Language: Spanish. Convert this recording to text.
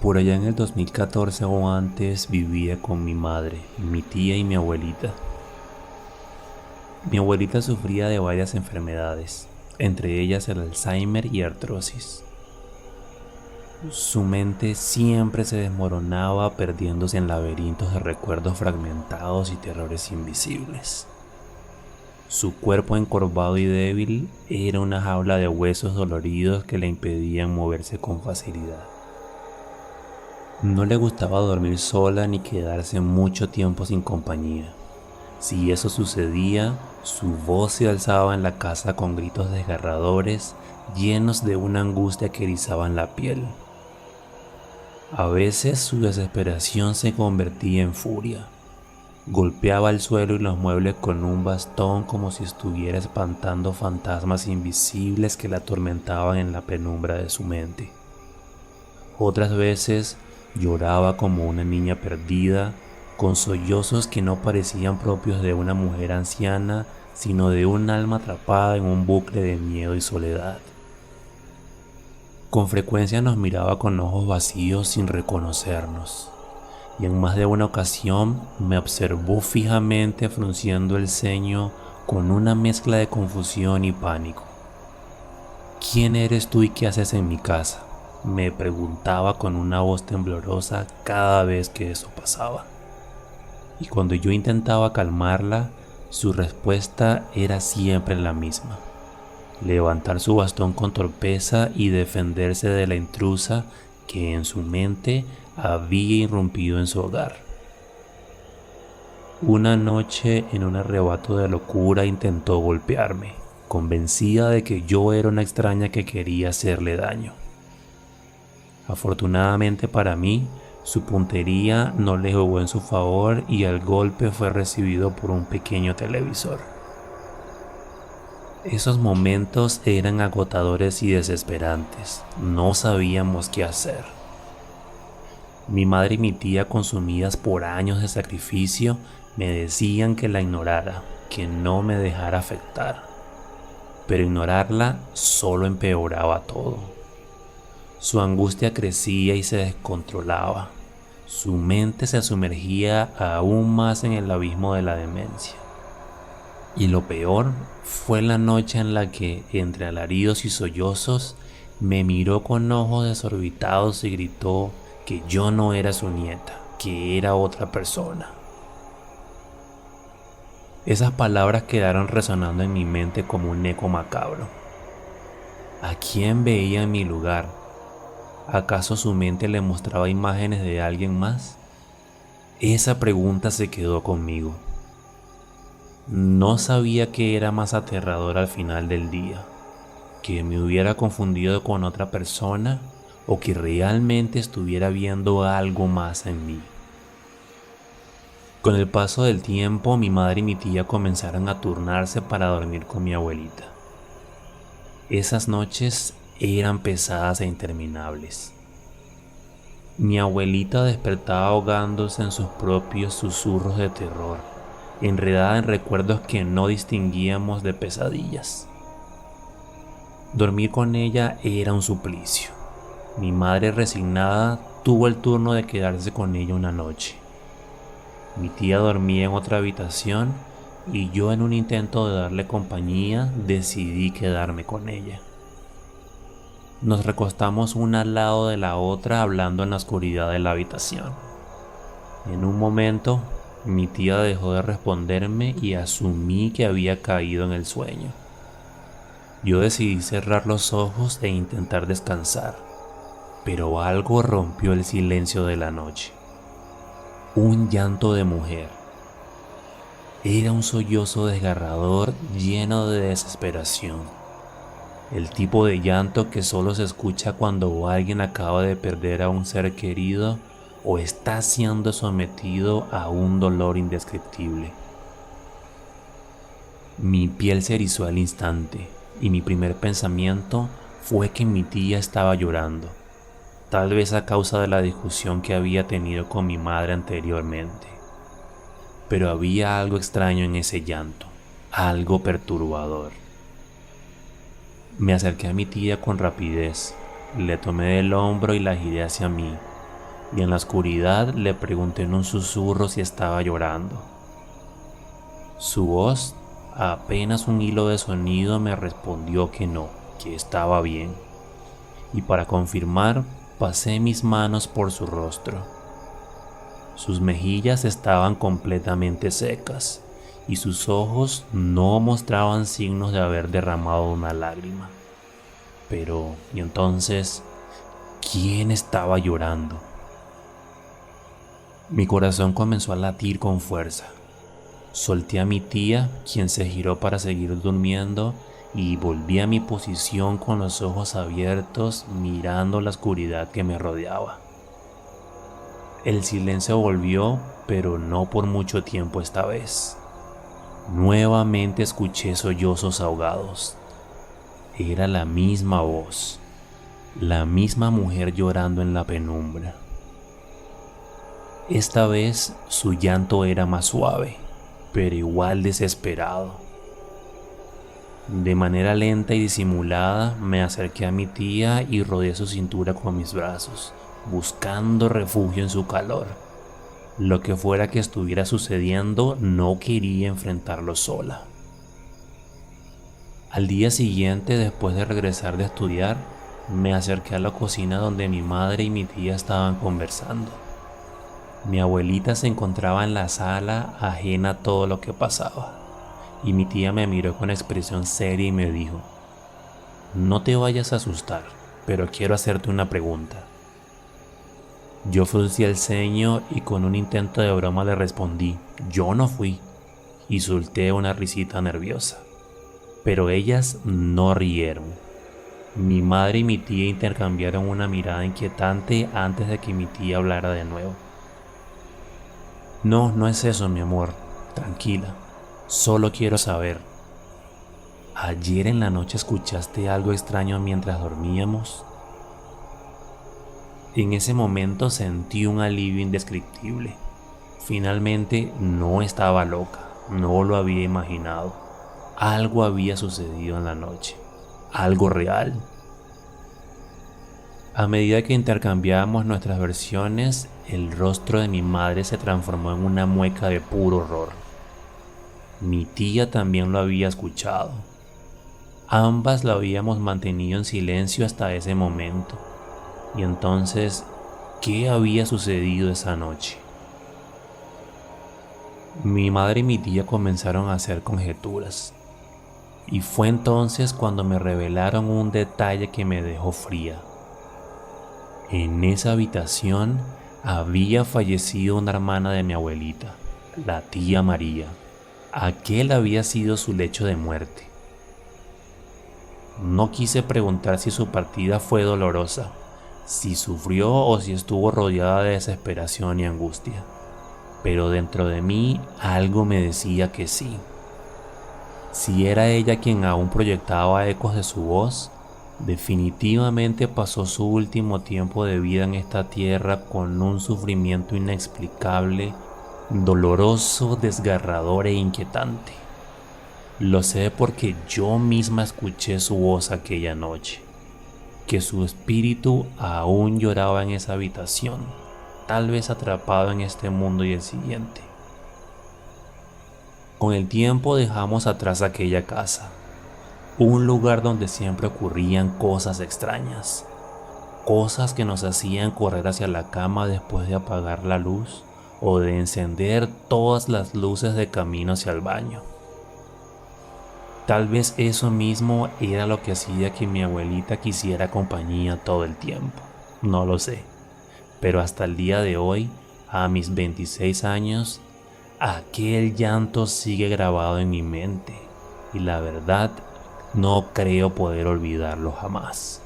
Por allá en el 2014 o antes vivía con mi madre, mi tía y mi abuelita. Mi abuelita sufría de varias enfermedades, entre ellas el Alzheimer y artrosis. Su mente siempre se desmoronaba perdiéndose en laberintos de recuerdos fragmentados y terrores invisibles. Su cuerpo encorvado y débil era una jaula de huesos doloridos que le impedían moverse con facilidad. No le gustaba dormir sola ni quedarse mucho tiempo sin compañía. Si eso sucedía, su voz se alzaba en la casa con gritos desgarradores, llenos de una angustia que erizaban la piel. A veces su desesperación se convertía en furia. Golpeaba el suelo y los muebles con un bastón como si estuviera espantando fantasmas invisibles que la atormentaban en la penumbra de su mente. Otras veces lloraba como una niña perdida, con sollozos que no parecían propios de una mujer anciana, sino de un alma atrapada en un bucle de miedo y soledad. Con frecuencia nos miraba con ojos vacíos sin reconocernos, y en más de una ocasión me observó fijamente frunciendo el ceño con una mezcla de confusión y pánico. ¿Quién eres tú y qué haces en mi casa?, me preguntaba con una voz temblorosa cada vez que eso pasaba. Y cuando yo intentaba calmarla, su respuesta era siempre la misma: levantar su bastón con torpeza y defenderse de la intrusa que en su mente había irrumpido en su hogar. Una noche, en un arrebato de locura, intentó golpearme, convencida de que yo era una extraña que quería hacerle daño. Afortunadamente para mí, su puntería no le jugó en su favor y el golpe fue recibido por un pequeño televisor. Esos momentos eran agotadores y desesperantes. No sabíamos qué hacer. Mi madre y mi tía, consumidas por años de sacrificio, me decían que la ignorara, que no me dejara afectar. Pero ignorarla solo empeoraba todo. Su angustia crecía y se descontrolaba. Su mente se sumergía aún más en el abismo de la demencia. Y lo peor fue la noche en la que, entre alaridos y sollozos, me miró con ojos desorbitados y gritó que yo no era su nieta, que era otra persona. Esas palabras quedaron resonando en mi mente como un eco macabro. ¿A quién veía en mi lugar? ¿Acaso su mente le mostraba imágenes de alguien más? Esa pregunta se quedó conmigo. No sabía qué era más aterrador al final del día: que me hubiera confundido con otra persona o que realmente estuviera viendo algo más en mí. Con el paso del tiempo, mi madre y mi tía comenzaron a turnarse para dormir con mi abuelita. Esas noches eran pesadas e interminables. Mi abuelita despertaba ahogándose en sus propios susurros de terror, enredada en recuerdos que no distinguíamos de pesadillas. Dormir con ella era un suplicio. Mi madre, resignada, tuvo el turno de quedarse con ella una noche. Mi tía dormía en otra habitación y yo, en un intento de darle compañía, decidí quedarme con ella. Nos recostamos una al lado de la otra, hablando en la oscuridad de la habitación. En un momento, mi tía dejó de responderme y asumí que había caído en el sueño. Yo decidí cerrar los ojos e intentar descansar, pero algo rompió el silencio de la noche. Un llanto de mujer. Era un sollozo desgarrador lleno de desesperación. El tipo de llanto que solo se escucha cuando alguien acaba de perder a un ser querido o está siendo sometido a un dolor indescriptible. Mi piel se erizó al instante y mi primer pensamiento fue que mi tía estaba llorando, tal vez a causa de la discusión que había tenido con mi madre anteriormente. Pero había algo extraño en ese llanto, algo perturbador. Me acerqué a mi tía con rapidez, le tomé del hombro y la giré hacia mí. y en la oscuridad le pregunté en un susurro si estaba llorando. Su voz, a apenas un hilo de sonido, me respondió que no, que estaba bien. Y para confirmar, pasé mis manos por su rostro. Sus mejillas estaban completamente secas y sus ojos no mostraban signos de haber derramado una lágrima. Pero, ¿y entonces quién estaba llorando? Mi corazón comenzó a latir con fuerza. Solté a mi tía, quien se giró para seguir durmiendo, y volví a mi posición con los ojos abiertos, mirando la oscuridad que me rodeaba. El silencio volvió, pero no por mucho tiempo esta vez. Nuevamente escuché sollozos ahogados. Era la misma voz, la misma mujer llorando en la penumbra. Esta vez su llanto era más suave, pero igual desesperado. De manera lenta y disimulada me acerqué a mi tía y rodeé su cintura con mis brazos, buscando refugio en su calor. Lo que fuera que estuviera sucediendo, no quería enfrentarlo sola. Al día siguiente, después de regresar de estudiar, me acerqué a la cocina donde mi madre y mi tía estaban conversando. Mi abuelita se encontraba en la sala, ajena a todo lo que pasaba, y mi tía me miró con expresión seria y me dijo: «No te vayas a asustar, pero quiero hacerte una pregunta». Yo fruncí el ceño y con un intento de broma le respondí: «Yo no fui», y solté una risita nerviosa. Pero ellas no rieron. Mi madre y mi tía intercambiaron una mirada inquietante antes de que mi tía hablara de nuevo. «No, no es eso, mi amor. Tranquila. Solo quiero saber. ¿Ayer en la noche escuchaste algo extraño mientras dormíamos?» En ese momento sentí un alivio indescriptible. Finalmente no estaba loca, no lo había imaginado. Algo había sucedido en la noche, algo real. A medida que intercambiábamos nuestras versiones, el rostro de mi madre se transformó en una mueca de puro horror. Mi tía también lo había escuchado. Ambas lo habíamos mantenido en silencio hasta ese momento. Y entonces, ¿qué había sucedido esa noche? Mi madre y mi tía comenzaron a hacer conjeturas. Y fue entonces cuando me revelaron un detalle que me dejó fría. En esa habitación había fallecido una hermana de mi abuelita, la tía María. Aquel había sido su lecho de muerte. No quise preguntar si su partida fue dolorosa, si sufrió o si estuvo rodeada de desesperación y angustia, pero dentro de mí algo me decía que sí. Si era ella quien aún proyectaba ecos de su voz, definitivamente pasó su último tiempo de vida en esta tierra con un sufrimiento inexplicable, doloroso, desgarrador e inquietante. Lo sé porque yo misma escuché su voz aquella noche, que su espíritu aún lloraba en esa habitación, tal vez atrapado en este mundo y el siguiente. Con el tiempo dejamos atrás aquella casa, un lugar donde siempre ocurrían cosas extrañas, cosas que nos hacían correr hacia la cama después de apagar la luz o de encender todas las luces de camino hacia el baño. Tal vez eso mismo era lo que hacía que mi abuelita quisiera compañía todo el tiempo, no lo sé, pero hasta el día de hoy, a mis 26 años, aquel llanto sigue grabado en mi mente y la verdad no creo poder olvidarlo jamás.